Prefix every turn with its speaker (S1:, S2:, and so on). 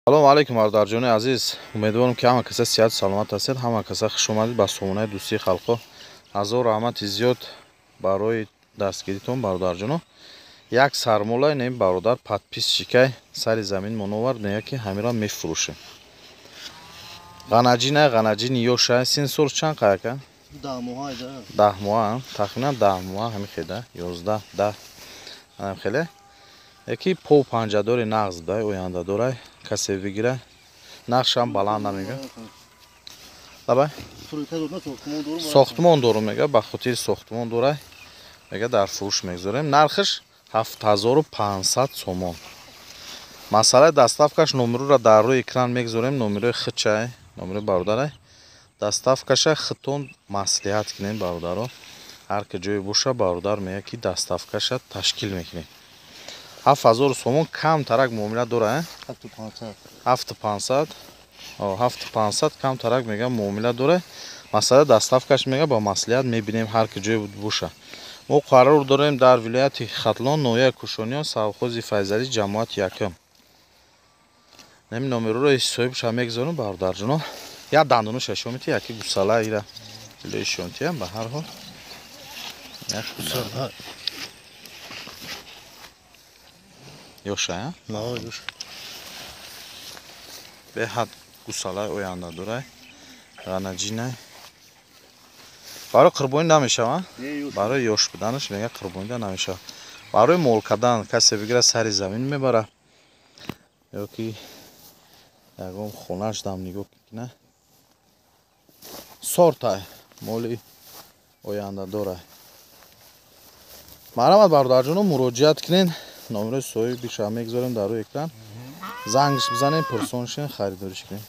S1: салом алайкум бародарҷони азиз, умедворам ки ҳама каса сиҳату саломат ҳастед. ҳама каса хуш омадед ба сомонаи дӯстии халқо. ҳазор раҳмати зиёд барои дастгиритон бародарҷоно. Як сармолаи нем бародар подписчикай сари замин моновард мега ки ҳамира мефурӯшем. ғанаҷини ёшай син сол чанд қаяка? 10 моҳа, тахминан 10 моҳа ҳамин хеда 11 ҳамин хеле. Яки по панҷадори нағз дай оянда дорай касе бигира нақшам баланд намега. Лабай сохтмон дорум мега, ба хотири сохтмон дорай мега дар фурӯш мегзорем. нархиш 7500 сомон. масъалаи доставкаш номерура дар рӯи экран мегзорем. номерои хичай, номерои бародарай. доставкаша хитон маслиҳат кинем бародаро. ҳар ки ҷое боша бародар мега ки доставкаша ташкил мекунем. 7000 сомон кам тарак муомила дора. 7500 кам тарак мега муомила дора. масъалаи доставкаш мега ба маслиҳат мебинем ҳар ки ҷое боша. мо қарор дорем дар вилояти Хатлон, ноҳияи Кушониён, совхози Файзалӣ, ҷамоати якум. нами номероро ҳисобиша мегзорем бародарҷоно. Я дандону шашомити яки гусала ира илои шонтиям ба ҳар ҳол. Як гусала. Ёша, а?
S2: Ёша.
S1: Беҳад гусалаи оянда дорай. ғанаҷинай. барои қурбонӣ намешава? барои ёш буданаш мега қурбонида намешава. барои мол кардан касе бигира сари замин мебара. ёки ягон хонааш дам нигоҳ кина. сортай моли оянда дорай. марҳамат бародарҷоно, муроҷиат кинен. номерои соҳиби биша мегзорем дар рӯи экран. зангш бизанем, пурсоншин, харидориш кинем.